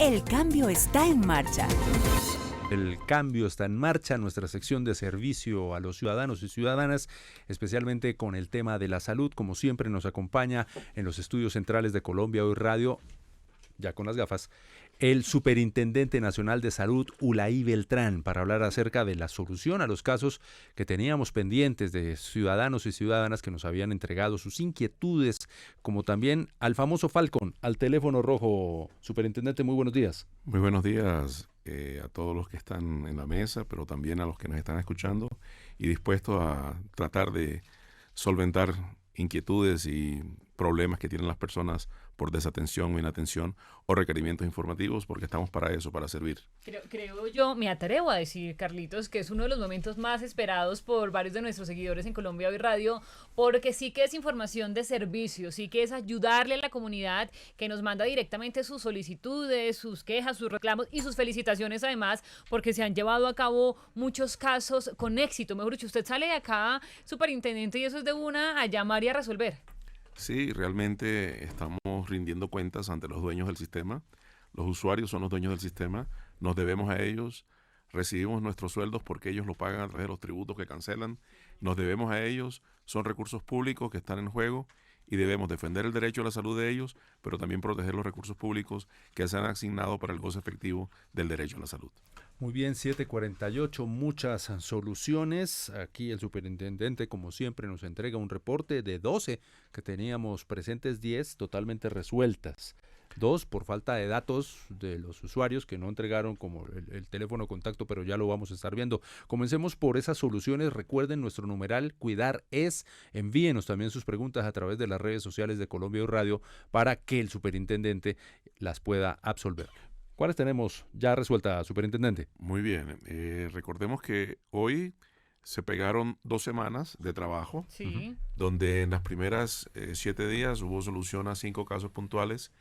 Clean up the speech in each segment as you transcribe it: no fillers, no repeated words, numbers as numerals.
El cambio está en marcha. El cambio está en marcha, nuestra sección de servicio a los ciudadanos y ciudadanas, especialmente con el tema de la salud. Como siempre nos acompaña en los estudios centrales de Colombia Hoy Radio, ya con las gafas, el Superintendente Nacional de Salud, Ulaí Beltrán, para hablar acerca de la solución a los casos que teníamos pendientes de ciudadanos y ciudadanas que nos habían entregado sus inquietudes, como también al famoso Falcon, al teléfono rojo. Superintendente, muy buenos días. Muy buenos días a todos los que están en la mesa, pero también a los que nos están escuchando y dispuestos a tratar de solventar inquietudes y problemas que tienen las personas por desatención o inatención o requerimientos informativos, porque estamos para eso, para servir. Creo yo, me atrevo a decir, Carlitos, que es uno de los momentos más esperados por varios de nuestros seguidores en Colombia Hoy Radio, porque sí que es información de servicio, sí que es ayudarle a la comunidad que nos manda directamente sus solicitudes, sus quejas, sus reclamos y sus felicitaciones además, porque se han llevado a cabo muchos casos con éxito. Mejor dicho, usted sale de acá, superintendente, y eso es de una a llamar y a resolver. Sí, realmente estamos rindiendo cuentas ante los dueños del sistema. Los usuarios son los dueños del sistema, nos debemos a ellos, recibimos nuestros sueldos porque ellos lo pagan a través de los tributos que cancelan, nos debemos a ellos, son recursos públicos que están en juego y debemos defender el derecho a la salud de ellos, pero también proteger los recursos públicos que se han asignado para el goce efectivo del derecho a la salud. Muy bien, 7:48, muchas soluciones. Aquí el superintendente, como siempre, nos entrega un reporte de 12 que teníamos presentes, 10 totalmente resueltas. 2 por falta de datos de los usuarios que no entregaron como el teléfono de contacto, pero ya lo vamos a estar viendo. Comencemos por esas soluciones. Recuerden nuestro numeral Cuidar es. Envíenos también sus preguntas a través de las redes sociales de Colombia Hoy Radio para que el superintendente las pueda absolver. ¿Cuáles tenemos ya resueltas, superintendente? Muy bien. Recordemos que hoy se pegaron 2 semanas de trabajo, Sí. donde en las primeras 7 días hubo solución a 5 casos puntuales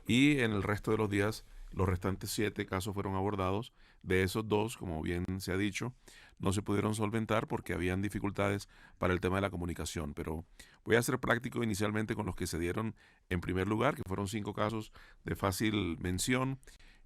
y en el resto de los días los restantes 7 casos fueron abordados. De esos 2, como bien se ha dicho, no se pudieron solventar porque habían dificultades para el tema de la comunicación. Pero voy a ser práctico inicialmente con los que se dieron en primer lugar, que fueron 5 casos de fácil mención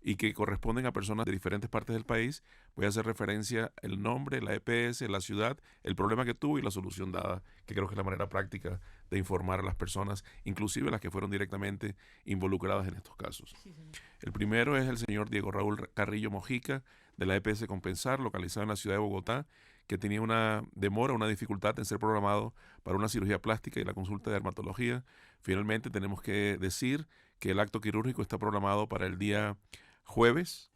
y que corresponden a personas de diferentes partes del país. Voy a hacer referencia el nombre, la EPS, la ciudad, el problema que tuvo y la solución dada, que creo que es la manera práctica de informar a las personas, inclusive las que fueron directamente involucradas en estos casos. Sí, señor. El primero es el señor Diego Raúl Carrillo Mojica, de la EPS Compensar, localizado en la ciudad de Bogotá, que tenía una demora, una dificultad en ser programado para una cirugía plástica y la consulta de dermatología. Finalmente tenemos que decir que el acto quirúrgico está programado para el día jueves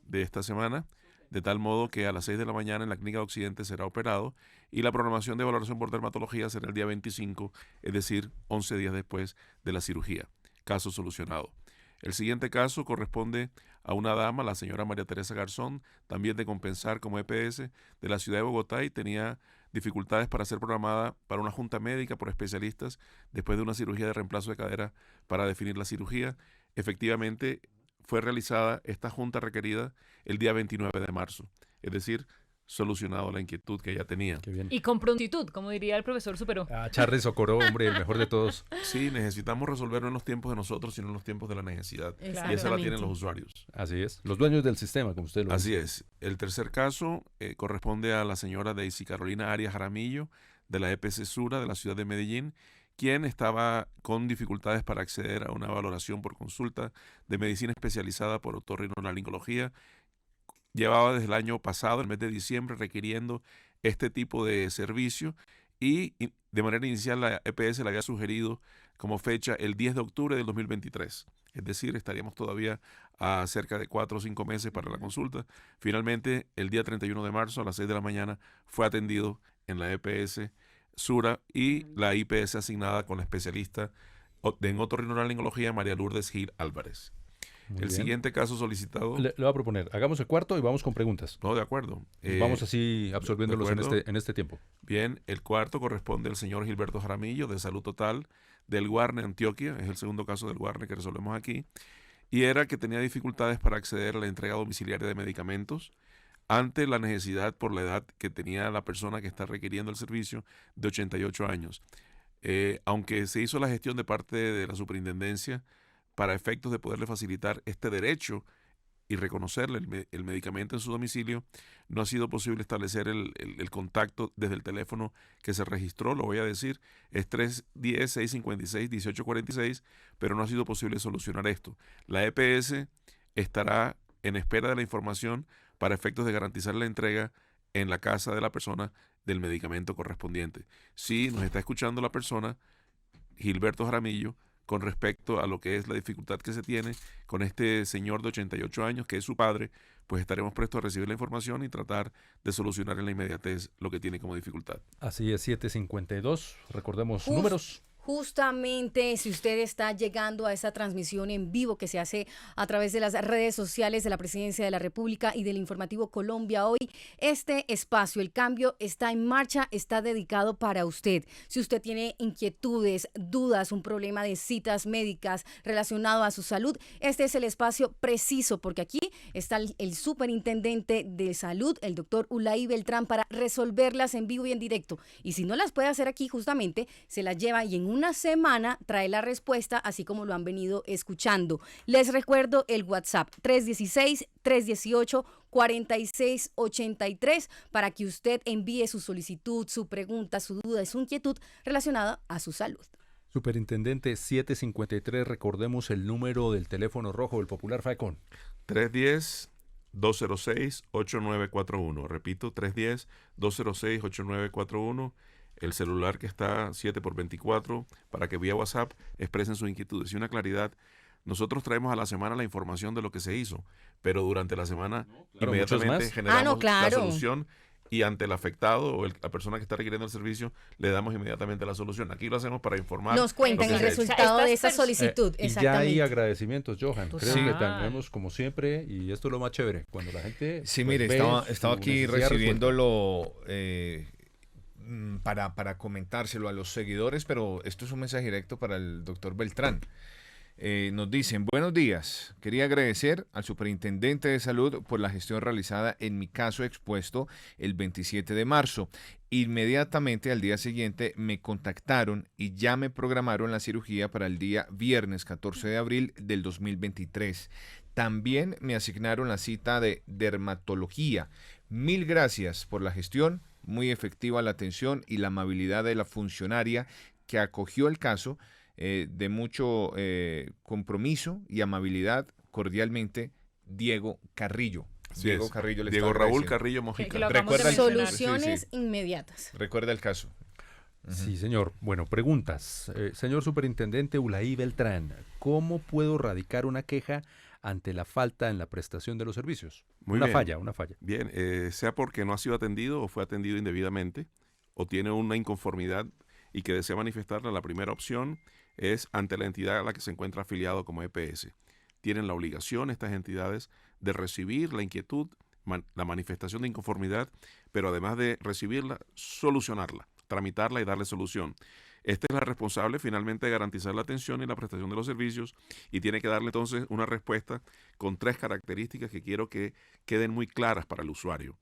de esta semana, de tal modo que a las 6 de la mañana en la Clínica de Occidente será operado y la programación de valoración por dermatología será el día 25, es decir, 11 días después de la cirugía. Caso solucionado. El siguiente caso corresponde a una dama, la señora María Teresa Garzón, también de Compensar como EPS, de la ciudad de Bogotá, y tenía dificultades para ser programada para una junta médica por especialistas después de una cirugía de reemplazo de cadera para definir la cirugía. Efectivamente, fue realizada esta junta requerida el día 29 de marzo, es decir, solucionado la inquietud que ella tenía. Qué bien. Y con prontitud, como diría el profesor Superó. Charly Socorro, hombre, el mejor de todos. Sí, necesitamos resolverlo en los tiempos de nosotros, sino en los tiempos de la necesidad. Y esa la Exactamente. tienen los usuarios. Así es, los dueños del sistema, como usted lo Así dice. es. El tercer caso corresponde a la señora Daisy Carolina Arias Jaramillo, de la EPS Sura, de la ciudad de Medellín, quien estaba con dificultades para acceder a una valoración por consulta de medicina especializada por otorrinolaringología. Llevaba desde el año pasado, el mes de diciembre, requiriendo este tipo de servicio y de manera inicial la EPS le había sugerido como fecha el 10 de octubre del 2023. Es decir, estaríamos todavía a cerca de 4 o 5 meses para la consulta. Finalmente, el día 31 de marzo a las 6 de la mañana fue atendido en la EPS Sura y la IPS asignada con la especialista en otorrinolaringología María Lourdes Gil Álvarez. Muy El bien. siguiente caso solicitado... Le voy a proponer, hagamos el cuarto y vamos con preguntas. No, de acuerdo. Vamos así absorbiéndolos de acuerdo. en este tiempo. Bien, el cuarto corresponde al señor Gilberto Jaramillo, de Salud Total, del Guarne, Antioquia. Es el segundo caso del Guarne que resolvemos aquí. Y era que tenía dificultades para acceder a la entrega domiciliaria de medicamentos ante la necesidad por la edad que tenía la persona que está requiriendo el servicio de 88 años. Aunque se hizo la gestión de parte de la superintendencia para efectos de poderle facilitar este derecho y reconocerle el medicamento en su domicilio, no ha sido posible establecer el contacto desde el teléfono que se registró, lo voy a decir, es 310-656-1846, pero no ha sido posible solucionar esto. La EPS estará en espera de la información para efectos de garantizar la entrega en la casa de la persona del medicamento correspondiente. Si nos está escuchando la persona, Gilberto Jaramillo, con respecto a lo que es la dificultad que se tiene con este señor de 88 años, que es su padre, pues estaremos prestos a recibir la información y tratar de solucionar en la inmediatez lo que tiene como dificultad. Así es, 7:52. Recordemos números. Justamente, si usted está llegando a esa transmisión en vivo que se hace a través de las redes sociales de la Presidencia de la República y del Informativo Colombia Hoy, este espacio, El Cambio, está en marcha, está dedicado para usted. Si usted tiene inquietudes, dudas, un problema de citas médicas relacionado a su salud, este es el espacio preciso, porque aquí está el superintendente de salud, el doctor Ulay Beltrán, para resolverlas en vivo y en directo. Y si no las puede hacer aquí, justamente, se las lleva y en una semana trae la respuesta, así como lo han venido escuchando. Les recuerdo el WhatsApp 316-318-4683 para que usted envíe su solicitud, su pregunta, su duda, su inquietud relacionada a su salud. Superintendente, 7:53, recordemos el número del teléfono rojo del Popular Falcón. 310-206-8941. Repito, 310-206-8941. El celular que está 7x24 para que vía WhatsApp expresen sus inquietudes. Y una claridad, nosotros traemos a la semana la información de lo que se hizo, pero durante la semana inmediatamente generamos la solución y ante el afectado o la persona que está requiriendo el servicio le damos inmediatamente la solución. Aquí lo hacemos para informar. Nos cuentan el resultado de esa solicitud. Y ya hay agradecimientos, Johan. Creo que tenemos como siempre, y esto es lo más chévere, cuando la gente... Sí, mire, estaba aquí recibiéndolo... para comentárselo a los seguidores, pero esto es un mensaje directo para el doctor Beltrán. Nos dicen, buenos días, quería agradecer al superintendente de salud por la gestión realizada en mi caso expuesto el 27 de marzo. Inmediatamente al día siguiente me contactaron y ya me programaron la cirugía para el día viernes 14 de abril del 2023. También me asignaron la cita de dermatología. Mil gracias por la gestión. Muy efectiva la atención y la amabilidad de la funcionaria que acogió el caso, de mucho compromiso y amabilidad. Cordialmente, Diego Carrillo. Diego Raúl Carrillo Mojica. Recuerda soluciones inmediatas. Recuerda el caso. Sí, señor. Bueno, preguntas. Señor superintendente Ulay Beltrán, ¿cómo puedo radicar una queja ante la falta en la prestación de los servicios? Una falla. Bien, sea porque no ha sido atendido o fue atendido indebidamente o tiene una inconformidad y que desea manifestarla, la primera opción es ante la entidad a la que se encuentra afiliado como EPS. Tienen la obligación estas entidades de recibir la inquietud, la manifestación de inconformidad, pero además de recibirla, solucionarla, tramitarla y darle solución. Esta es la responsable finalmente de garantizar la atención y la prestación de los servicios y tiene que darle entonces una respuesta con 3 características que quiero que queden muy claras para el usuario.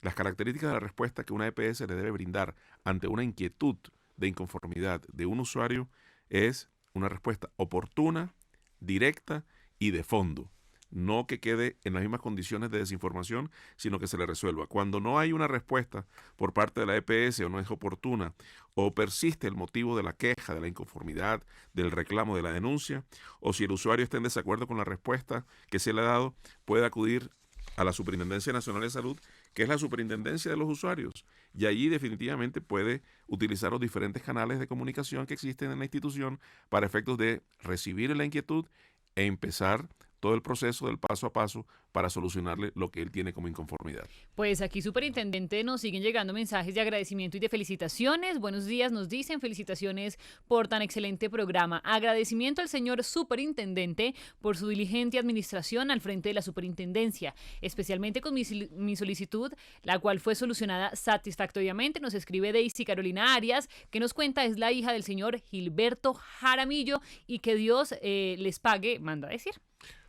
Las características de la respuesta que una EPS le debe brindar ante una inquietud de inconformidad de un usuario es una respuesta oportuna, directa y de fondo. No que quede en las mismas condiciones de desinformación, sino que se le resuelva. Cuando no hay una respuesta por parte de la EPS o no es oportuna o persiste el motivo de la queja, de la inconformidad, del reclamo, de la denuncia, o si el usuario está en desacuerdo con la respuesta que se le ha dado, puede acudir a la Superintendencia Nacional de Salud, que es la superintendencia de los usuarios, y allí definitivamente puede utilizar los diferentes canales de comunicación que existen en la institución para efectos de recibir la inquietud e empezar todo el proceso del paso a paso para solucionarle lo que él tiene como inconformidad. Pues aquí, superintendente, nos siguen llegando mensajes de agradecimiento y de felicitaciones. Buenos días, nos dicen, felicitaciones por tan excelente programa. Agradecimiento al señor superintendente por su diligente administración al frente de la superintendencia, especialmente con mi solicitud, la cual fue solucionada satisfactoriamente. Nos escribe Daisy Carolina Arias, que nos cuenta es la hija del señor Gilberto Jaramillo y que Dios les pague, manda a decir.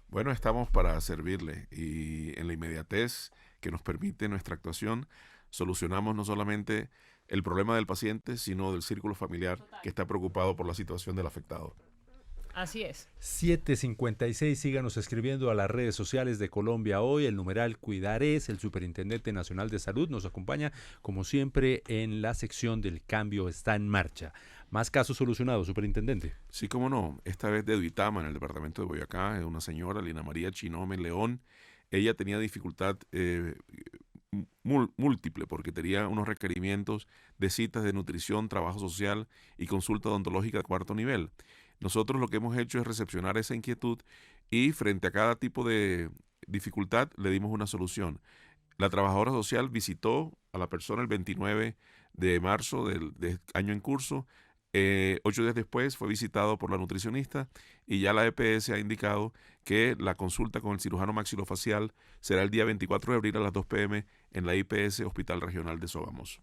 Bueno, estamos para servirle y en la inmediatez que nos permite nuestra actuación, solucionamos no solamente el problema del paciente, sino del círculo familiar que está preocupado por la situación del afectado. Así es. 7:56, síganos escribiendo a las redes sociales de Colombia Hoy, el numeral Cuidar es, el Superintendente Nacional de Salud nos acompaña como siempre en la sección del cambio está en marcha. Más casos solucionados, Superintendente. Sí, cómo no. Esta vez de Duitama, en el departamento de Boyacá, es una señora, Lina María Chinome León. Ella tenía dificultad múltiple porque tenía unos requerimientos de citas de nutrición, trabajo social y consulta odontológica de 4º nivel. Nosotros lo que hemos hecho es recepcionar esa inquietud y frente a cada tipo de dificultad le dimos una solución. La trabajadora social visitó a la persona el 29 de marzo del año en curso. 8 días después fue visitado por la nutricionista y ya la EPS ha indicado que la consulta con el cirujano maxilofacial será el día 24 de abril a las 2 p.m. en la IPS Hospital Regional de Sogamoso.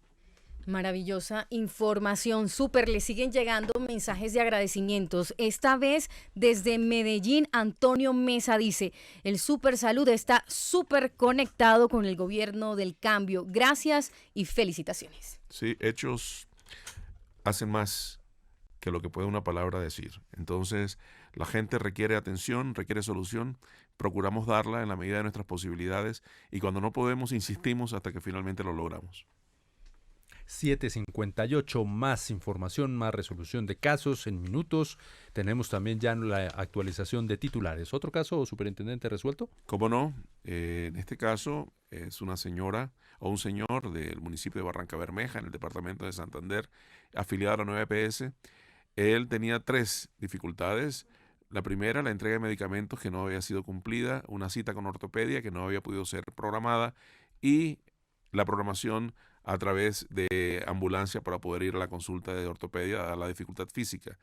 Maravillosa información, súper, le siguen llegando mensajes de agradecimientos. Esta vez desde Medellín, Antonio Mesa dice, el Super Salud está súper conectado con el gobierno del cambio. Gracias y felicitaciones. Sí, hechos hacen más que lo que puede una palabra decir. Entonces, la gente requiere atención, requiere solución, procuramos darla en la medida de nuestras posibilidades y cuando no podemos, insistimos hasta que finalmente lo logramos. 7:58, más información, más resolución de casos en minutos. Tenemos también ya la actualización de titulares. ¿Otro caso, Superintendente, resuelto? ¿Cómo no? En este caso es una señora o un señor del municipio de Barranca Bermeja, en el departamento de Santander, afiliado a la nueva EPS. Él tenía 3 dificultades. La primera, la entrega de medicamentos que no había sido cumplida, una cita con ortopedia que no había podido ser programada y la programación a través de ambulancia para poder ir a la consulta de ortopedia a la dificultad física.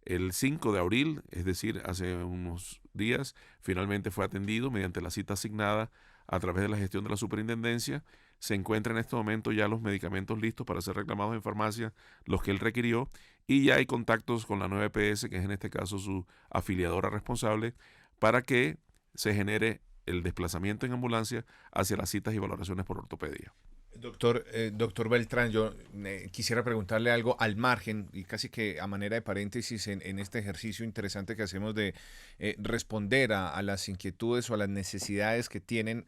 El 5 de abril, es decir, hace unos días, finalmente fue atendido mediante la cita asignada a través de la gestión de la superintendencia. Se encuentran en este momento ya los medicamentos listos para ser reclamados en farmacia, los que él requirió, y ya hay contactos con la nueva EPS, que es en este caso su afiliadora responsable, para que se genere el desplazamiento en ambulancia hacia las citas y valoraciones por ortopedia. Doctor Beltrán, yo quisiera preguntarle algo al margen y casi que a manera de paréntesis en este ejercicio interesante que hacemos de responder a las inquietudes o a las necesidades que tienen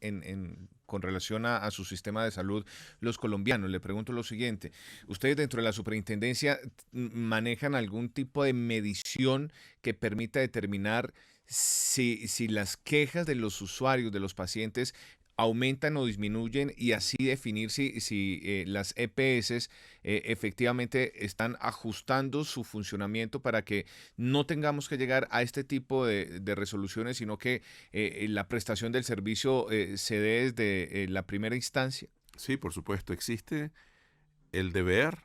con relación a su sistema de salud los colombianos. Le pregunto lo siguiente, ¿ustedes dentro de la superintendencia manejan algún tipo de medición que permita determinar si las quejas de los usuarios, de los pacientes, aumentan o disminuyen y así definir si las EPS efectivamente están ajustando su funcionamiento para que no tengamos que llegar a este tipo de resoluciones, sino que la prestación del servicio se dé desde la primera instancia? Sí, por supuesto, existe el deber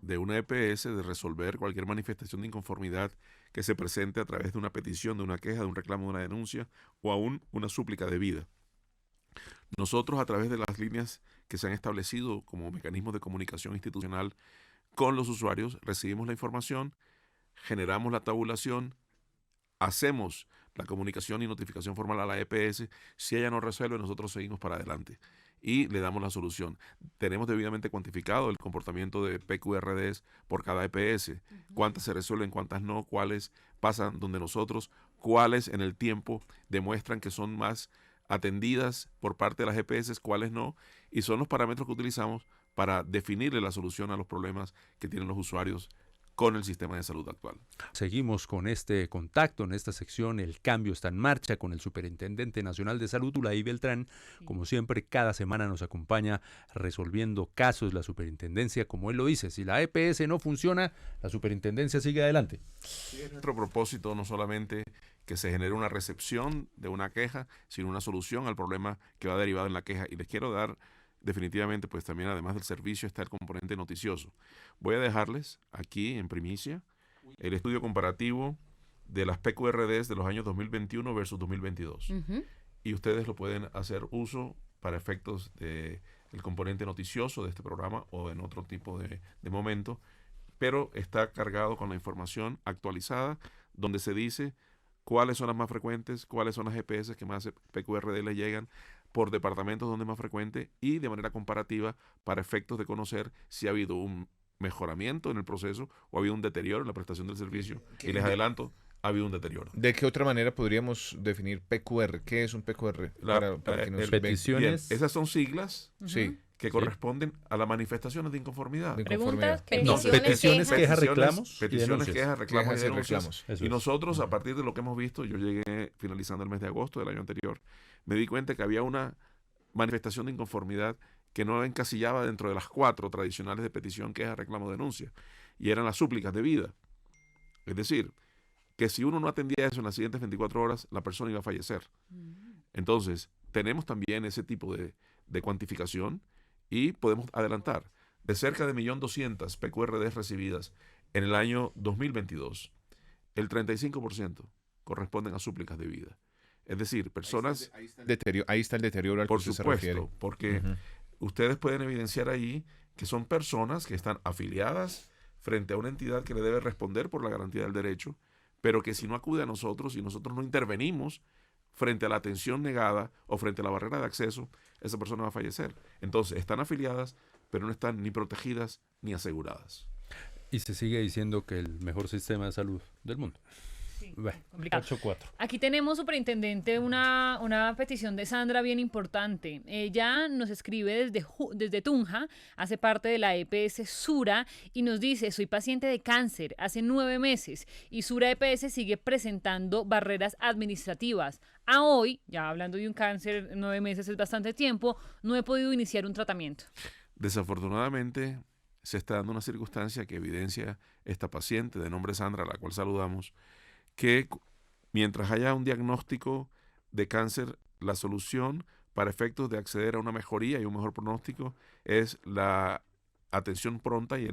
de una EPS de resolver cualquier manifestación de inconformidad que se presente a través de una petición, de una queja, de un reclamo, de una denuncia o aún una súplica debida. Nosotros, a través de las líneas que se han establecido como mecanismos de comunicación institucional con los usuarios, recibimos la información, generamos la tabulación, hacemos la comunicación y notificación formal a la EPS. Si ella no resuelve, nosotros seguimos para adelante y le damos la solución. Tenemos debidamente cuantificado el comportamiento de PQRDs por cada EPS, cuántas se resuelven, cuántas no, cuáles pasan donde nosotros, cuáles en el tiempo demuestran que son más atendidas por parte de las EPS, cuáles no, y son los parámetros que utilizamos para definirle la solución a los problemas que tienen los usuarios con el sistema de salud actual. Seguimos con este contacto en esta sección. El cambio está en marcha con el Superintendente Nacional de Salud, Ulay Beltrán. Como siempre, cada semana nos acompaña resolviendo casos la superintendencia, como él lo dice. Si la EPS no funciona, la superintendencia sigue adelante. Sí, es nuestro propósito no solamente que se genere una recepción de una queja, sino una solución al problema que va derivado en la queja. Y les quiero dar definitivamente, pues también además del servicio está el componente noticioso. Voy a dejarles aquí en primicia el estudio comparativo de las PQRDs de los años 2021 versus 2022. Y ustedes lo pueden hacer uso para efectos del componente noticioso de este programa o en otro tipo de momento, pero está cargado con la información actualizada donde se dice cuáles son las más frecuentes, cuáles son las EPS que más PQRD le llegan, por departamentos donde es más frecuente y de manera comparativa para efectos de conocer si ha habido un mejoramiento en el proceso o ha habido un deterioro en la prestación del servicio. Y les adelanto, ha habido un deterioro. ¿De qué otra manera podríamos definir PQR? ¿Qué es un PQR? Para que nos peticiones. Bien, esas son siglas Sí. que corresponden a las manifestaciones de inconformidad. De Preguntas, conformidad. Peticiones, quejas, reclamos y peticiones, denuncias. quejas, reclamos Quejas y y denuncias. reclamos. Eso Y es. nosotros, a partir de lo que hemos visto, yo llegué finalizando el mes de agosto del año anterior, me di cuenta que había una manifestación de inconformidad que no encasillaba dentro de las 4 tradicionales de petición, queja, reclamo, denuncia, y eran las súplicas de vida. Es decir, que si uno no atendía eso en las siguientes 24 horas, la persona iba a fallecer. Entonces, tenemos también ese tipo de cuantificación y podemos adelantar. De cerca de 1.200.000 PQRDs recibidas en el año 2022, el 35% corresponden a súplicas de vida. Es decir, personas... Ahí está el deterioro al que Por usted se refiere. supuesto, porque Ujú. ustedes pueden evidenciar ahí que son personas que están afiliadas frente a una entidad que le debe responder por la garantía del derecho, pero que si no acude a nosotros y nosotros no intervenimos frente a la atención negada o frente a la barrera de acceso, esa persona va a fallecer. Entonces, están afiliadas, pero no están ni protegidas ni aseguradas. Y se sigue diciendo que el mejor sistema de salud del mundo. Sí, Bueno, complicado. 8-4. Aquí tenemos, superintendente, una petición de Sandra bien importante. Ella nos escribe desde Tunja, hace parte de la EPS Sura y nos dice: soy paciente de cáncer hace 9 meses y Sura EPS sigue presentando barreras administrativas. A hoy, ya hablando de un cáncer, 9 meses es bastante tiempo, no he podido iniciar un tratamiento. Desafortunadamente, se está dando una circunstancia que evidencia esta paciente de nombre Sandra, a la cual saludamos, que mientras haya un diagnóstico de cáncer, la solución para efectos de acceder a una mejoría y un mejor pronóstico es la atención pronta y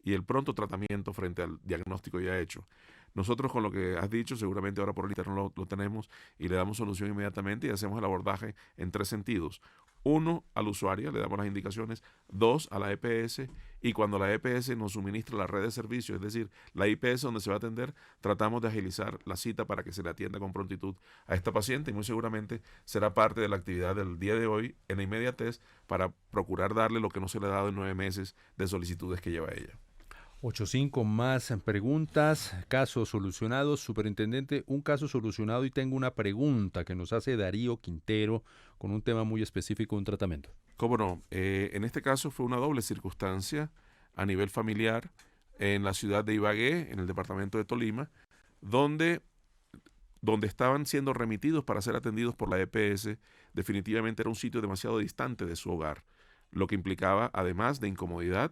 el pronto tratamiento frente al diagnóstico ya hecho. Nosotros, con lo que has dicho, seguramente ahora por el interno lo tenemos y le damos solución inmediatamente y hacemos el abordaje en 3 sentidos. 1, al usuario, le damos las indicaciones. 2, a la EPS, y cuando la EPS nos suministra la red de servicios, es decir, la IPS donde se va a atender, tratamos de agilizar la cita para que se le atienda con prontitud a esta paciente y muy seguramente será parte de la actividad del día de hoy en la inmediatez para procurar darle lo que no se le ha dado en 9 meses de solicitudes que lleva ella. 8-5, más preguntas, casos solucionados. Superintendente, un caso solucionado y tengo una pregunta que nos hace Darío Quintero con un tema muy específico de un tratamiento. ¿Cómo no? En este caso fue una doble circunstancia a nivel familiar en la ciudad de Ibagué, en el departamento de Tolima, donde estaban siendo remitidos para ser atendidos por la EPS. Definitivamente era un sitio demasiado distante de su hogar, lo que implicaba, además de incomodidad,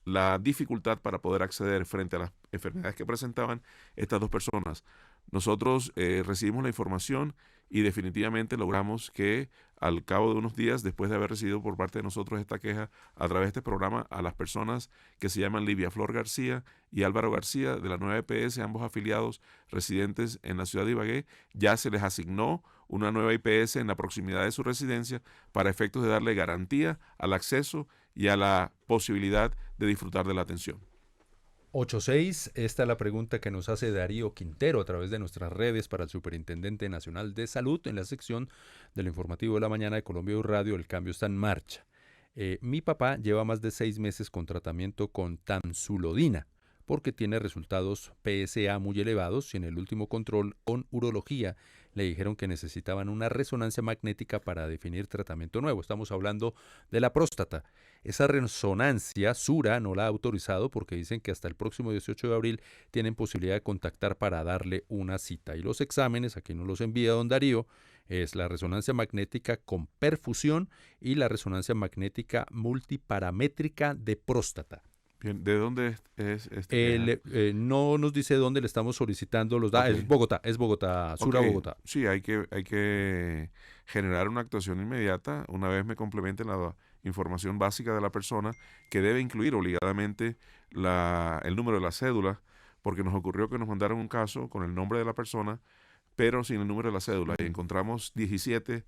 la dificultad para poder acceder frente a las enfermedades que presentaban estas 2 personas. Nosotros recibimos la información y definitivamente logramos que al cabo de unos días, después de haber recibido por parte de nosotros esta queja a través de este programa, a las personas que se llaman Livia Flor García y Álvaro García de la nueva EPS, ambos afiliados residentes en la ciudad de Ibagué, ya se les asignó una nueva IPS en la proximidad de su residencia para efectos de darle garantía al acceso y a la posibilidad de disfrutar de la atención. 8-6, esta es la pregunta que nos hace Darío Quintero a través de nuestras redes para el Superintendente Nacional de Salud en la sección del informativo de la mañana de Colombia y Radio. El cambio está en marcha. Mi papá lleva más de 6 meses con tratamiento con tamsulodina porque tiene resultados PSA muy elevados y en el último control con urología le dijeron que necesitaban una resonancia magnética para definir tratamiento nuevo. Estamos hablando de la próstata. Esa resonancia Sura no la ha autorizado porque dicen que hasta el próximo 18 de abril tienen posibilidad de contactar para darle una cita. Y los exámenes, aquí nos los envía don Darío, es la resonancia magnética con perfusión y la resonancia magnética multiparamétrica de próstata. Bien, ¿de dónde es este? No nos dice dónde le estamos solicitando los datos. Okay. Es Bogotá, Sura Okay. Bogotá. Sí, hay que generar una actuación inmediata una vez me complementen la información básica de la persona, que debe incluir obligadamente el número de la cédula, porque nos ocurrió que nos mandaron un caso con el nombre de la persona, pero sin el número de la cédula, y encontramos 17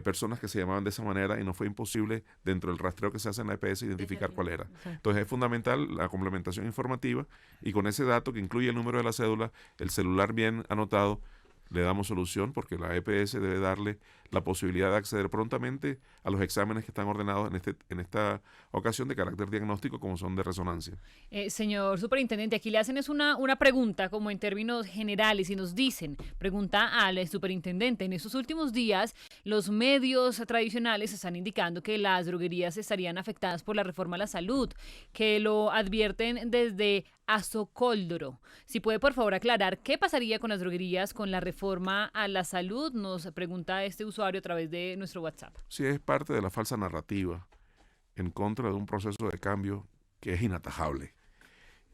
personas que se llamaban de esa manera y nos fue imposible dentro del rastreo que se hace en la EPS identificar cuál era. Entonces es fundamental la complementación informativa y con ese dato que incluye el número de la cédula, el celular bien anotado, le damos solución porque la EPS debe darle la posibilidad de acceder prontamente a los exámenes que están ordenados en esta ocasión de carácter diagnóstico, como son de resonancia. Señor superintendente, aquí le hacen es una pregunta como en términos generales y nos dicen, pregunta al superintendente, en estos últimos días los medios tradicionales están indicando que las droguerías estarían afectadas por la reforma a la salud, que lo advierten desde Azocoldro. Si puede por favor aclarar qué pasaría con las droguerías con la reforma a la salud, nos pregunta este usuario a través de nuestro WhatsApp. Sí, es parte de la falsa narrativa en contra de un proceso de cambio que es inatajable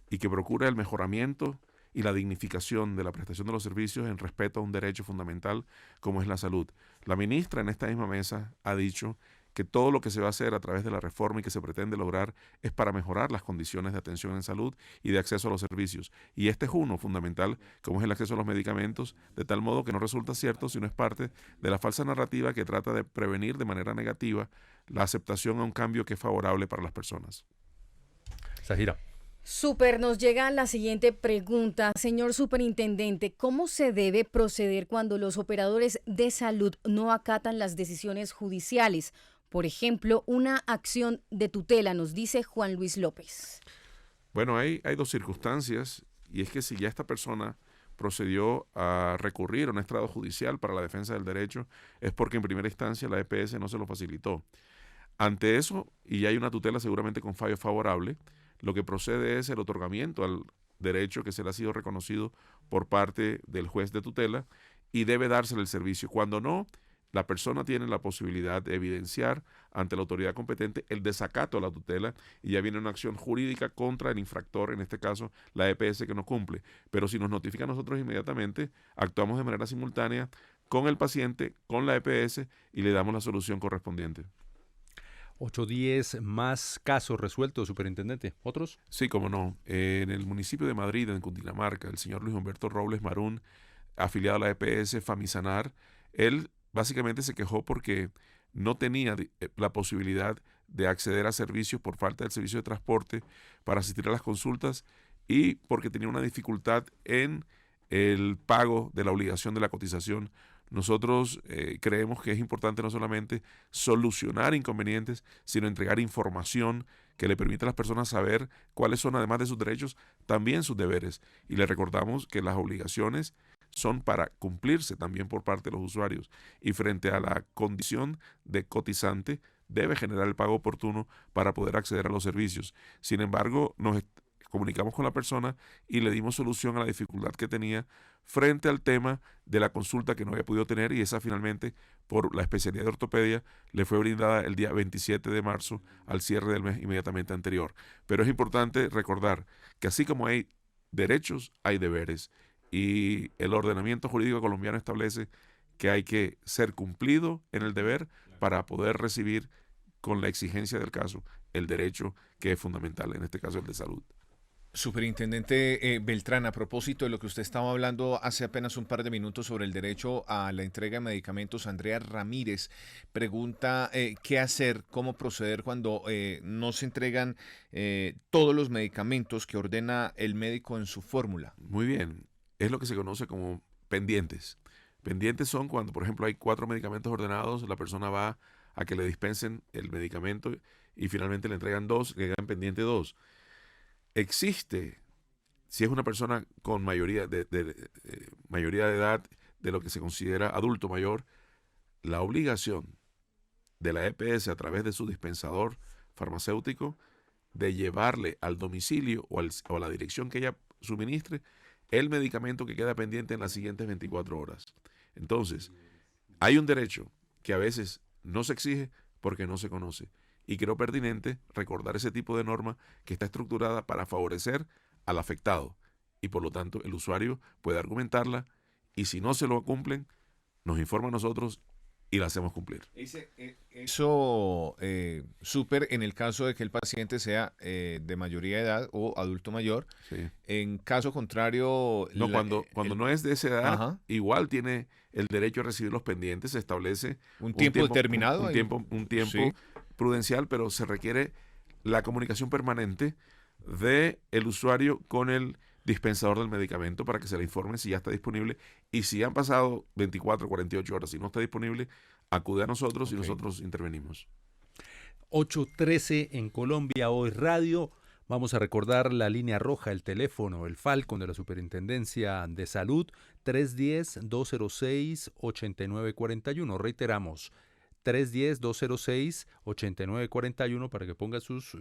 y que procura el mejoramiento y la dignificación de la prestación de los servicios en respeto a un derecho fundamental como es la salud. La ministra en esta misma mesa ha dicho que todo lo que se va a hacer a través de la reforma y que se pretende lograr es para mejorar las condiciones de atención en salud y de acceso a los servicios. Y este es uno fundamental, como es el acceso a los medicamentos, de tal modo que no resulta cierto, sino es parte de la falsa narrativa que trata de prevenir de manera negativa la aceptación a un cambio que es favorable para las personas. Zahira. Super, nos llega la siguiente pregunta. Señor superintendente, ¿cómo se debe proceder cuando los operadores de salud no acatan las decisiones judiciales? Por ejemplo, una acción de tutela, nos dice Juan Luis López. Bueno, hay dos circunstancias, y es que si ya esta persona procedió a recurrir a un estrado judicial para la defensa del derecho, es porque en primera instancia la EPS no se lo facilitó. Ante eso, y hay una tutela seguramente con fallo favorable, lo que procede es el otorgamiento al derecho que se le ha sido reconocido por parte del juez de tutela y debe dársele el servicio. Cuando no, la persona tiene la posibilidad de evidenciar ante la autoridad competente el desacato a la tutela y ya viene una acción jurídica contra el infractor, en este caso la EPS que no cumple. Pero si nos notifica a nosotros inmediatamente, actuamos de manera simultánea con el paciente, con la EPS y le damos la solución correspondiente. 8-10 más casos resueltos, superintendente. ¿Otros? Sí, cómo no. En el municipio de Madrid, en Cundinamarca, el señor Luis Humberto Robles Marún, afiliado a la EPS Famisanar, él básicamente se quejó porque no tenía la posibilidad de acceder a servicios por falta del servicio de transporte para asistir a las consultas y porque tenía una dificultad en el pago de la obligación de la cotización. Nosotros creemos que es importante no solamente solucionar inconvenientes, sino entregar información que le permita a las personas saber cuáles son, además de sus derechos, también sus deberes. Y le recordamos que las obligaciones son para cumplirse también por parte de los usuarios. Y frente a la condición de cotizante, debe generar el pago oportuno para poder acceder a los servicios. Sin embargo, nos comunicamos con la persona y le dimos solución a la dificultad que tenía frente al tema de la consulta que no había podido tener, y esa finalmente, por la especialidad de ortopedia, le fue brindada el día 27 de marzo al cierre del mes inmediatamente anterior. Pero es importante recordar que así como hay derechos, hay deberes, y el ordenamiento jurídico colombiano establece que hay que ser cumplido en el deber para poder recibir con la exigencia del caso el derecho que es fundamental, en este caso el de salud. Superintendente Beltrán, a propósito de lo que usted estaba hablando hace apenas un par de minutos sobre el derecho a la entrega de medicamentos, Andrea Ramírez pregunta qué hacer, cómo proceder cuando no se entregan todos los medicamentos que ordena el médico en su fórmula. Muy bien, es lo que se conoce como pendientes. Pendientes son cuando, por ejemplo, hay 4 medicamentos ordenados, la persona va a que le dispensen el medicamento y finalmente le entregan 2, le quedan pendiente 2. Existe, si es una persona con mayoría de edad, de lo que se considera adulto mayor, la obligación de la EPS a través de su dispensador farmacéutico de llevarle al domicilio o a la dirección que ella suministre el medicamento que queda pendiente en las siguientes 24 horas. Entonces, hay un derecho que a veces no se exige porque no se conoce. Y creo pertinente recordar ese tipo de norma que está estructurada para favorecer al afectado. Y por lo tanto el usuario puede argumentarla y si no se lo cumplen, nos informa a nosotros y la hacemos cumplir. Eso súper en el caso de que el paciente sea de mayoría de edad o adulto mayor. Sí. En caso contrario... No, cuando no es de esa edad, Ajá. igual tiene el derecho a recibir los pendientes. Se establece un tiempo determinado. Un tiempo Sí. prudencial, pero se requiere la comunicación permanente del usuario con el dispensador del medicamento para que se le informe si ya está disponible, y si han pasado 24, 48 horas y no está disponible, acude a nosotros y Ok. nosotros intervenimos. 8:13 en Colombia Hoy Radio. Vamos a recordar la línea roja, el teléfono, el Falcon de la Superintendencia de Salud, 310-206-8941. Reiteramos, 310-206-8941 para que ponga sus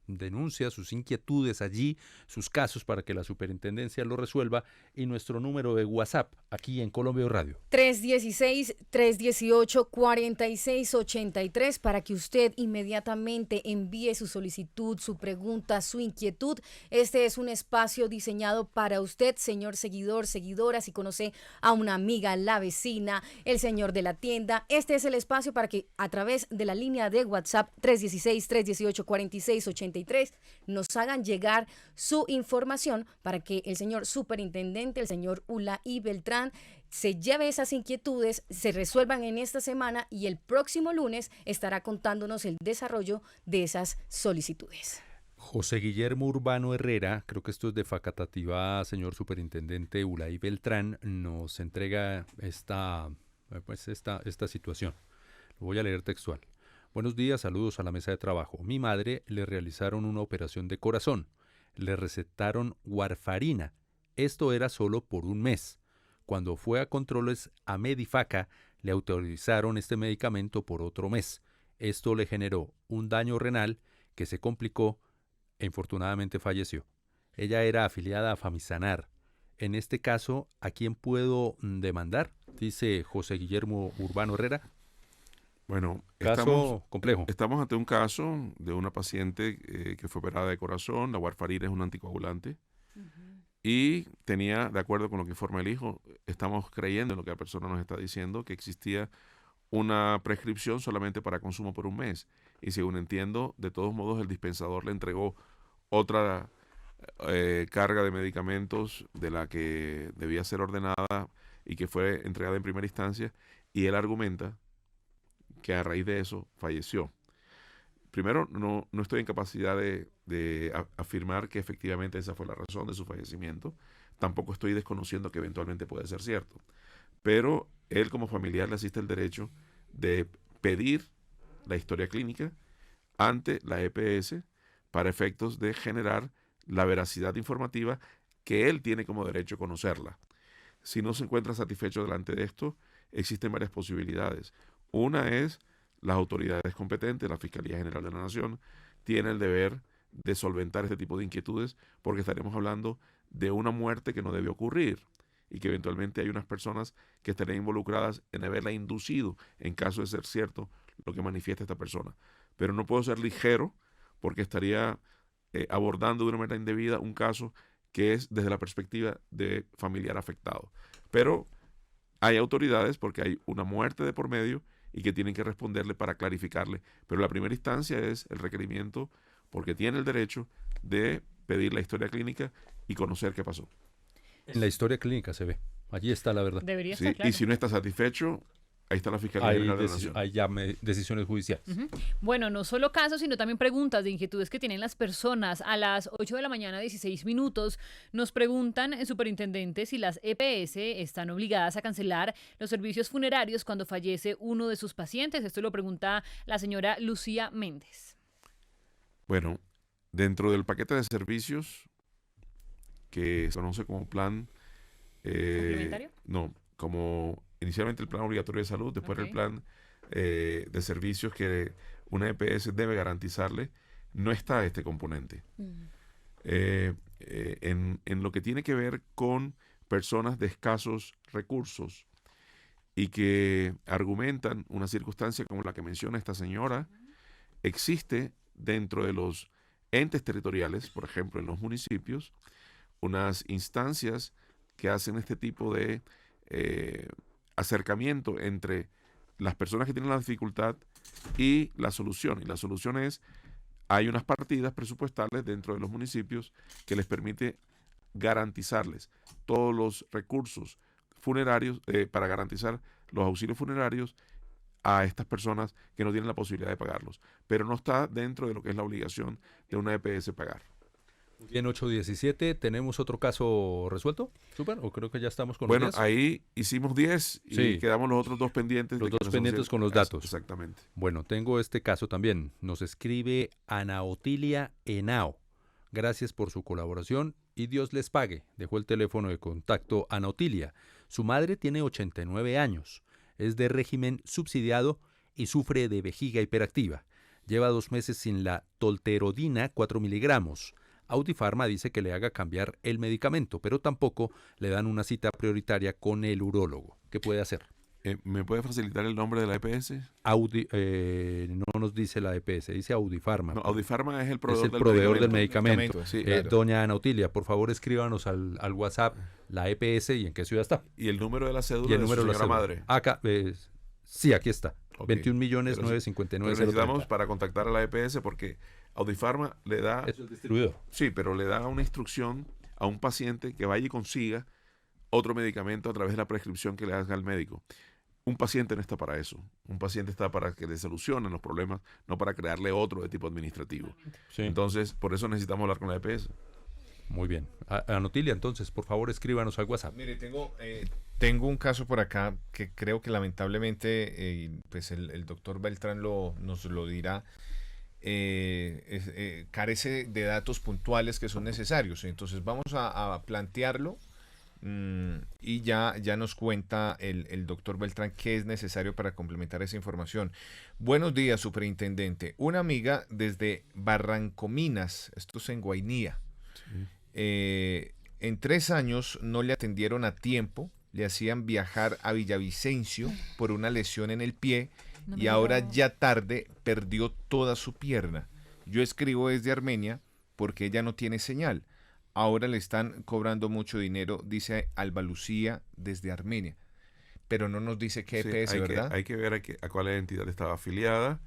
denuncias, sus inquietudes allí, sus casos para que la superintendencia lo resuelva, y nuestro número de WhatsApp aquí en Colombia Hoy Radio. 316-318-4683 para que usted inmediatamente envíe su solicitud, su pregunta, su inquietud. Este es un espacio diseñado para usted, señor seguidor, seguidora, si conoce a una amiga, la vecina, el señor de la tienda. Este es el espacio para que a través de la línea de WhatsApp 316-318-4683 nos hagan llegar su información para que el señor superintendente, el señor Ulaí Beltrán, se lleve esas inquietudes, se resuelvan en esta semana y el próximo lunes estará contándonos el desarrollo de esas solicitudes. José Guillermo Urbano Herrera, creo que esto es de Facatativá, señor superintendente Ulaí Beltrán, nos entrega esta situación. Lo voy a leer textual. Buenos días, saludos a la mesa de trabajo. Mi madre le realizaron una operación de corazón. Le recetaron warfarina. Esto era solo por un mes. Cuando fue a controles a Medifaca, le autorizaron este medicamento por otro mes. Esto le generó un daño renal que se complicó e infortunadamente falleció. Ella era afiliada a Famisanar. En este caso, ¿a quién puedo demandar? Dice José Guillermo Urbano Herrera. Bueno, Caso complejo. estamos ante un caso de una paciente que fue operada de corazón. La warfarina es un anticoagulante. Y tenía, de acuerdo con lo que informa el hijo, estamos creyendo en lo que la persona nos está diciendo, que existía una prescripción solamente para consumo por un mes. Y según entiendo, de todos modos el dispensador le entregó otra carga de medicamentos de la que debía ser ordenada y que fue entregada en primera instancia. Y él argumenta que a raíz de eso falleció. Primero, no estoy en capacidad de afirmar que efectivamente esa fue la razón de su fallecimiento. Tampoco estoy desconociendo que eventualmente puede ser cierto. Pero él como familiar le asiste el derecho de pedir la historia clínica ante la EPS para efectos de generar la veracidad informativa que él tiene como derecho a conocerla. Si no se encuentra satisfecho delante de esto, existen varias posibilidades. Una es las autoridades competentes, la Fiscalía General de la Nación, tiene el deber de solventar este tipo de inquietudes porque estaremos hablando de una muerte que no debe ocurrir y que eventualmente hay unas personas que estarían involucradas en haberla inducido en caso de ser cierto lo que manifiesta esta persona. Pero no puedo ser ligero porque estaría abordando de una manera indebida un caso que es desde la perspectiva de familiar afectado. Pero hay autoridades porque hay una muerte de por medio y que tienen que responderle para clarificarle. Pero la primera instancia es el requerimiento porque tiene el derecho de pedir la historia clínica y conocer qué pasó. En la historia clínica se ve. Allí está la verdad. Debería ¿Sí? estar claro. Y si no está satisfecho, ahí está la Fiscalía Hay, General de la Nación. hay ya decisiones judiciales. Bueno, no solo casos, sino también preguntas de inquietudes que tienen las personas. A las 8 de la mañana, 16 minutos, nos preguntan, superintendente, si las EPS están obligadas a cancelar los servicios funerarios cuando fallece uno de sus pacientes. Esto lo pregunta la señora Lucía Méndez. Bueno, dentro del paquete de servicios que se conoce como plan... ¿Complementario? No, como inicialmente el plan obligatorio de salud, después Ok. el plan de servicios que una EPS debe garantizarle, no está este componente. En lo que tiene que ver con personas de escasos recursos y que argumentan una circunstancia como la que menciona esta señora, existe dentro de los entes territoriales, por ejemplo en los municipios, unas instancias que hacen este tipo de acercamiento entre las personas que tienen la dificultad y la solución. Y la solución es, hay unas partidas presupuestales dentro de los municipios que les permite garantizarles todos los recursos funerarios para garantizar los auxilios funerarios a estas personas que no tienen la posibilidad de pagarlos. Pero no está dentro de lo que es la obligación de una EPS pagar. Bien, 8:17, ¿tenemos otro caso resuelto? ¿Súper? ¿O creo que ya estamos con Bueno, los 10? ahí hicimos 10 y Sí. quedamos los otros 2 pendientes. Los de que dos nos pendientes anuncien. con los datos. Exactamente. Bueno, tengo este caso también. Nos escribe Ana Otilia Henao. Gracias por su colaboración y Dios les pague. Dejó el teléfono de contacto Ana Otilia. Su madre tiene 89 años. Es de régimen subsidiado y sufre de vejiga hiperactiva. Lleva 2 meses sin la tolterodina 4 miligramos. Audipharma dice que le haga cambiar el medicamento, pero tampoco le dan una cita prioritaria con el urólogo. ¿Qué puede hacer? ¿Me puede facilitar el nombre de la EPS? No nos dice la EPS, dice Audipharma. No, Audifarma es el Es proveedor, el proveedor del medicamento. Medicamento, sí, Sí, claro. Doña Ana Otilia, por favor escríbanos al WhatsApp la EPS y en qué ciudad está. Y el número de la cédula Y el de número su de la señora cédula. madre. Acá, sí, aquí está. Ok. 21.959.030. Necesitamos para contactar a la EPS porque Audifarma le da, Eso es distribuidor. sí, pero le da una instrucción a un paciente que vaya y consiga otro medicamento a través de la prescripción que le haga el médico. Un paciente no está para eso. Un paciente está para que le solucionen los problemas, no para crearle otro de tipo administrativo. Sí. Entonces, por eso necesitamos hablar con la EPS. Muy bien. Ana Otilia, entonces, por favor, escríbanos al WhatsApp. Mire, tengo un caso por acá que creo que lamentablemente, pues el doctor Beltrán nos lo dirá, carece de datos puntuales que son necesarios. Entonces vamos a plantearlo y ya nos cuenta el doctor Beltrán qué es necesario para complementar esa información. Buenos días, superintendente. Una amiga desde Barrancominas, esto es en Guainía. En 3 años no le atendieron a tiempo, le hacían viajar a Villavicencio por una lesión en el pie No y me ahora digas. ya tarde perdió toda su pierna. Yo escribo desde Armenia porque ella no tiene señal. Ahora le están cobrando mucho dinero, dice Alba Lucía desde Armenia. Pero no nos dice qué Sí, EPS, ¿verdad? hay que ver a cuál entidad estaba afiliada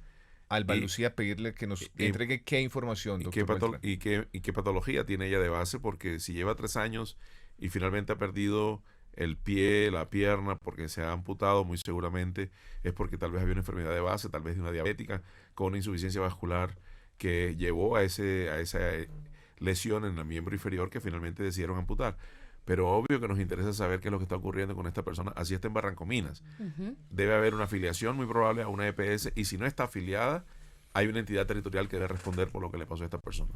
Alba y- Lucía pedirle que nos y- entregue qué información, y doctor qué, Beltrán. y qué patología tiene ella de base, porque si lleva 3 años y finalmente ha perdido el pie, la pierna, porque se ha amputado, muy seguramente es porque tal vez había una enfermedad de base, tal vez de una diabética, con una insuficiencia vascular que llevó a esa lesión en el miembro inferior que finalmente decidieron amputar. Pero obvio que nos interesa saber qué es lo que está ocurriendo con esta persona, así está en Barrancominas. Debe haber una afiliación muy probable a una EPS y si no está afiliada, hay una entidad territorial que debe responder por lo que le pasó a esta persona.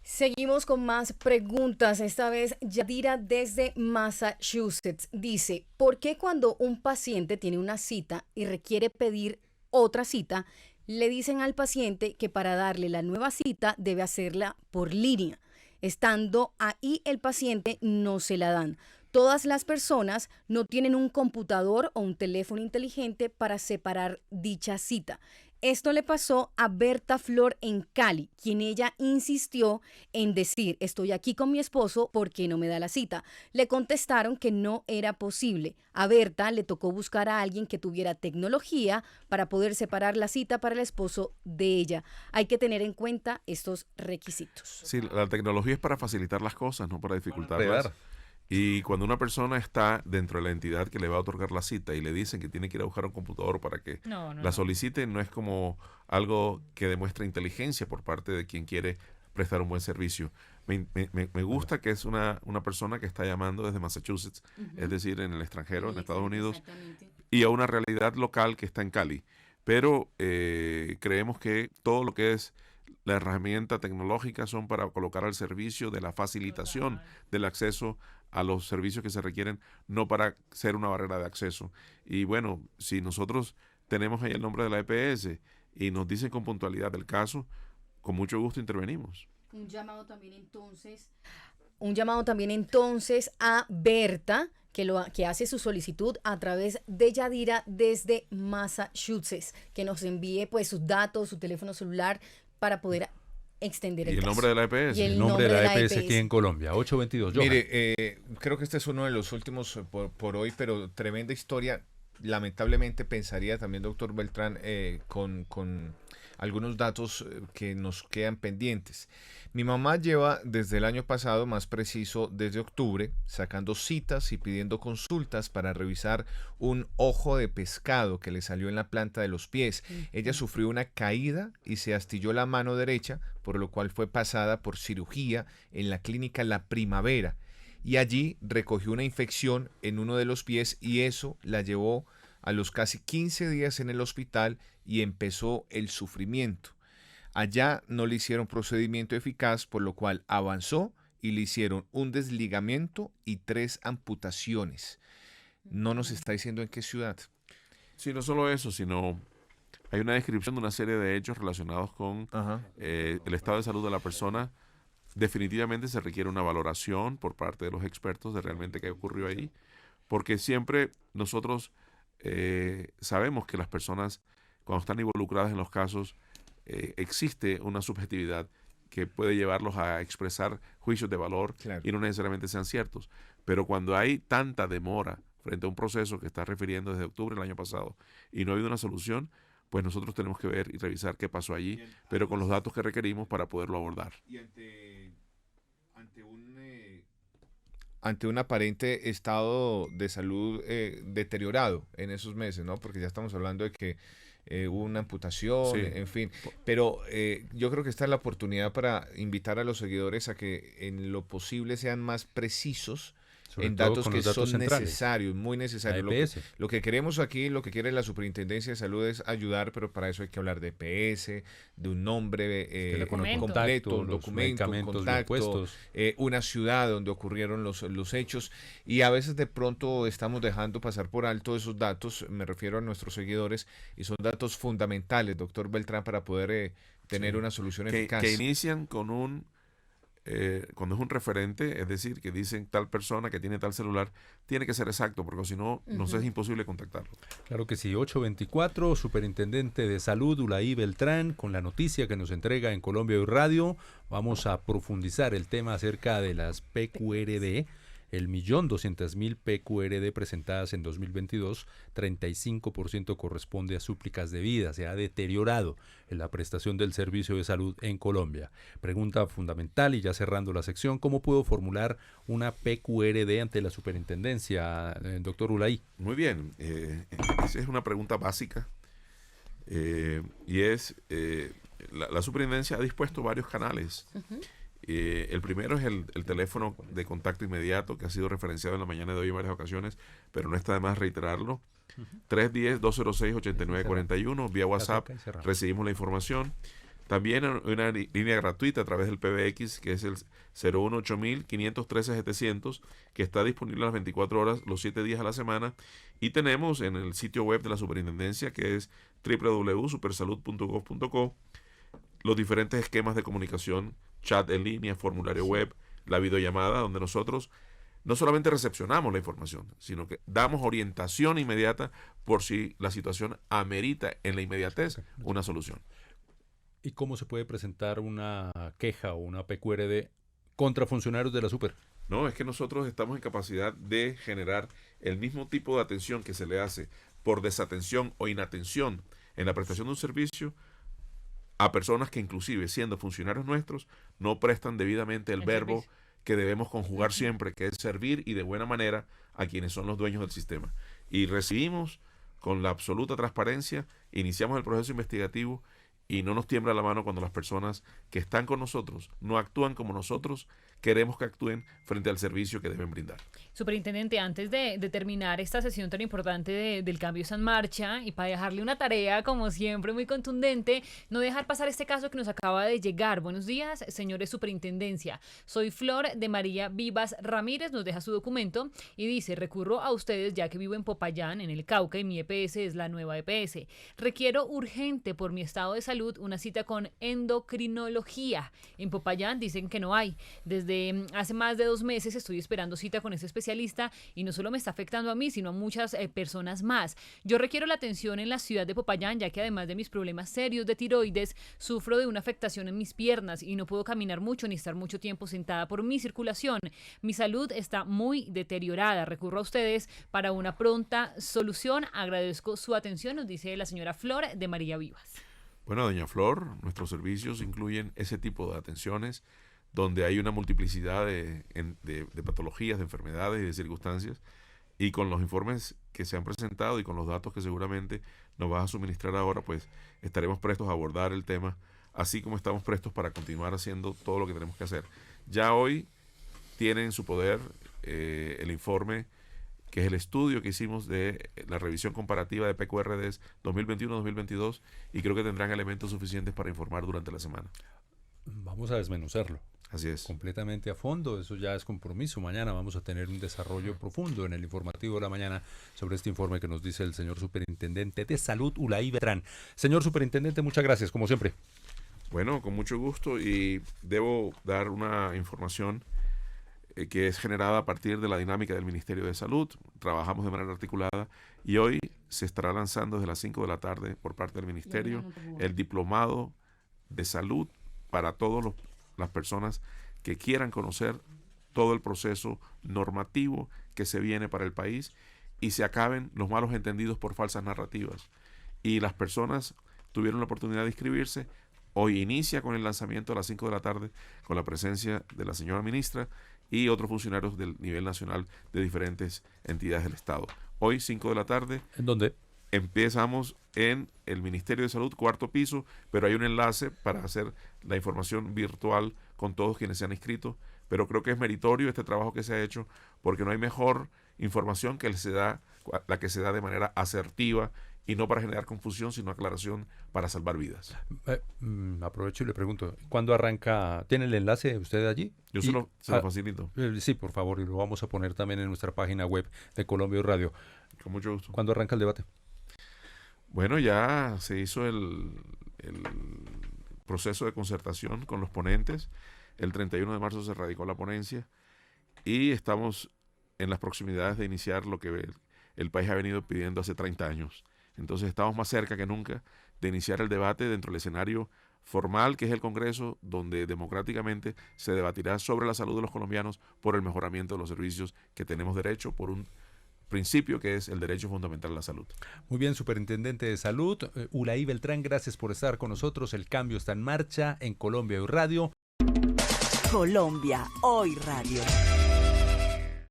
Seguimos con más preguntas. Esta vez Yadira desde Massachusetts dice, ¿por qué cuando un paciente tiene una cita y requiere pedir otra cita, le dicen al paciente que para darle la nueva cita debe hacerla por línea? Estando ahí el paciente no se la dan. Todas las personas no tienen un computador o un teléfono inteligente para separar dicha cita. Esto le pasó a Berta Flor en Cali, quien ella insistió en decir, estoy aquí con mi esposo, ¿por qué no me da la cita? Le contestaron que no era posible. A Berta le tocó buscar a alguien que tuviera tecnología para poder separar la cita para el esposo de ella. Hay que tener en cuenta estos requisitos. Sí, la tecnología es para facilitar las cosas, no para dificultarlas. enredar. Y cuando una persona está dentro de la entidad que le va a otorgar la cita y le dicen que tiene que ir a buscar un computador para que No, la solicite, no es como algo que demuestra inteligencia por parte de quien quiere prestar un buen servicio. Me gusta que es una persona que está llamando desde Massachusetts, es decir, en el extranjero, en Estados Unidos, y a una realidad local que está en Cali. Pero creemos que todo lo que es la herramienta tecnológica son para colocar al servicio de la facilitación del acceso a los servicios que se requieren, no para ser una barrera de acceso. Y bueno, si nosotros tenemos ahí el nombre de la EPS y nos dicen con puntualidad del caso, con mucho gusto intervenimos. Un llamado también entonces a Berta, que hace su solicitud a través de Yadira desde Massachusetts, que nos envíe pues sus datos, su teléfono celular para poder extender Y el el caso. nombre de la EPS. Y El nombre de la EPS aquí en Colombia, 822. Johan. Mire, creo que este es uno de los últimos por hoy, pero tremenda historia. Lamentablemente pensaría también, doctor Beltrán, con algunos datos que nos quedan pendientes. Mi mamá lleva desde el año pasado, más preciso desde octubre, sacando citas y pidiendo consultas para revisar un ojo de pescado que le salió en la planta de los pies. Ella sufrió una caída y se astilló la mano derecha, por lo cual fue pasada por cirugía en la clínica La Primavera. Y allí recogió una infección en uno de los pies y eso la llevó a los casi 15 días en el hospital y empezó el sufrimiento. Allá no le hicieron procedimiento eficaz, por lo cual avanzó y le hicieron un desligamiento y 3 amputaciones. No nos está diciendo en qué ciudad. Sí, no solo eso, sino hay una descripción de una serie de hechos relacionados con el estado de salud de la persona. Definitivamente se requiere una valoración por parte de los expertos de realmente qué ocurrió ahí, porque siempre nosotros sabemos que las personas, cuando están involucradas en los casos, existe una subjetividad que puede llevarlos a expresar juicios de valor y no necesariamente sean ciertos. Pero cuando hay tanta demora frente a un proceso que está refiriendo desde octubre del año pasado y no ha habido una solución, pues nosotros tenemos que ver y revisar qué pasó allí, pero con los datos que requerimos para poderlo abordar. Y ante un aparente estado de salud deteriorado en esos meses, ¿no? Porque ya estamos hablando de que hubo una amputación, Sí. en fin. Pero yo creo que esta es la oportunidad para invitar a los seguidores a que en lo posible sean más precisos Sobre en todo datos con que los datos son centrales. necesarios, muy La necesarios. EPS. Lo que queremos aquí, lo que quiere la Superintendencia de Salud es ayudar, pero para eso hay que hablar de EPS, de un nombre Teléfono de documento. contacto, un los documento, un medicamentos bien contacto, puestos. una ciudad donde ocurrieron los hechos, y a veces de pronto estamos dejando pasar por alto esos datos, me refiero a nuestros seguidores, y son datos fundamentales, doctor Beltrán, para poder tener una solución eficaz. Que inician con cuando es un referente, es decir, que dicen tal persona que tiene tal celular, tiene que ser exacto, porque si no, nos es imposible contactarlo. Claro que sí, 824, Superintendente de Salud, Ulaí Beltrán, con la noticia que nos entrega en Colombia Hoy Radio. Vamos a profundizar el tema acerca de las PQRD, el 1.200.000 PQRD presentadas en 2022, 35% corresponde a súplicas de vida. Se ha deteriorado en la prestación del servicio de salud en Colombia. Pregunta fundamental y ya cerrando la sección, ¿cómo puedo formular una PQRD ante la superintendencia, doctor Ulaí? Muy bien, esa es una pregunta básica y es, la superintendencia ha dispuesto varios canales. El primero es el teléfono de contacto inmediato que ha sido referenciado en la mañana de hoy en varias ocasiones, pero no está de más reiterarlo. 310-206-8941, vía WhatsApp recibimos la información. También una línea gratuita a través del PBX, que es el 018-513-700, que está disponible a las 24 horas, los 7 días a la semana. Y tenemos en el sitio web de la superintendencia, que es www.supersalud.gov.co, los diferentes esquemas de comunicación, chat en línea, formulario web, la videollamada, donde nosotros no solamente recepcionamos la información, sino que damos orientación inmediata por si la situación amerita en la inmediatez una solución. ¿Y cómo se puede presentar una queja o una PQRD contra funcionarios de la Super? No, es que nosotros estamos en capacidad de generar el mismo tipo de atención que se le hace por desatención o inatención en la prestación de un servicio a personas que inclusive siendo funcionarios nuestros no prestan debidamente el verbo servicio que debemos conjugar siempre, que es servir y de buena manera a quienes son los dueños del sistema. Y recibimos con la absoluta transparencia, iniciamos el proceso investigativo y no nos tiembla la mano cuando las personas que están con nosotros no actúan como nosotros queremos que actúen frente al servicio que deben brindar. Superintendente, antes de terminar esta sesión tan importante del cambio está en marcha y para dejarle una tarea, como siempre, muy contundente, no dejar pasar este caso que nos acaba de llegar. Buenos días, señores Superintendencia. Soy Flor de María Vivas Ramírez, nos deja su documento y dice, recurro a ustedes ya que vivo en Popayán, en el Cauca, y mi EPS es la nueva EPS. Requiero urgente por mi estado de salud una cita con endocrinología. En Popayán dicen que no hay. Desde hace más de 2 meses estoy esperando cita con ese especialista y no solo me está afectando a mí, sino a muchas personas más. Yo requiero la atención en la ciudad de Popayán, ya que además de mis problemas serios de tiroides, sufro de una afectación en mis piernas y no puedo caminar mucho ni estar mucho tiempo sentada por mi circulación. Mi salud está muy deteriorada. Recurro a ustedes para una pronta solución. Agradezco su atención, nos dice la señora Flor de María Vivas. Bueno, doña Flor, nuestros servicios incluyen ese tipo de atenciones donde hay una multiplicidad de patologías, de enfermedades y de circunstancias, y con los informes que se han presentado y con los datos que seguramente nos vas a suministrar ahora, pues estaremos prestos a abordar el tema, así como estamos prestos para continuar haciendo todo lo que tenemos que hacer. Ya hoy tienen en su poder el informe, que es el estudio que hicimos de la revisión comparativa de PQRDs 2021-2022, y creo que tendrán elementos suficientes para informar durante la semana. Vamos a desmenuzarlo. Así es. Completamente a fondo, eso ya es compromiso. Mañana vamos a tener un desarrollo profundo en el informativo de la mañana sobre este informe que nos dice el señor Superintendente de Salud, Ulaí Beltrán. Señor Superintendente, muchas gracias, como siempre. Bueno, con mucho gusto, y debo dar una información que es generada a partir de la dinámica del Ministerio de Salud. Trabajamos de manera articulada y hoy se estará lanzando desde las 5 de la tarde por parte del Ministerio el diplomado de salud para todas las personas que quieran conocer todo el proceso normativo que se viene para el país y se acaben los malos entendidos por falsas narrativas. Y las personas tuvieron la oportunidad de inscribirse. Hoy inicia con el lanzamiento a las 5 de la tarde con la presencia de la señora ministra y otros funcionarios del nivel nacional de diferentes entidades del Estado. Hoy, 5 de la tarde. ¿En dónde? Empezamos en el Ministerio de Salud, 4º piso, pero hay un enlace para hacer la información virtual con todos quienes se han inscrito. Pero creo que es meritorio este trabajo que se ha hecho, porque no hay mejor información que la que se da de manera asertiva, y no para generar confusión, sino aclaración para salvar vidas. Aprovecho y le pregunto, ¿cuándo arranca? ¿Tiene el enlace usted allí? Yo se lo facilito. Sí, por favor, y lo vamos a poner también en nuestra página web de Colombia Radio. Con mucho gusto. ¿Cuándo arranca el debate? Bueno, ya se hizo el proceso de concertación con los ponentes. El 31 de marzo se radicó la ponencia y estamos en las proximidades de iniciar lo que el país ha venido pidiendo hace 30 años. Entonces estamos más cerca que nunca de iniciar el debate dentro del escenario formal, que es el Congreso, donde democráticamente se debatirá sobre la salud de los colombianos por el mejoramiento de los servicios que tenemos derecho, por un principio que es el derecho fundamental a la salud. Muy bien, Superintendente de Salud, Ulaí Beltrán, gracias por estar con nosotros. El cambio está en marcha en Colombia Hoy Radio. Colombia Hoy Radio.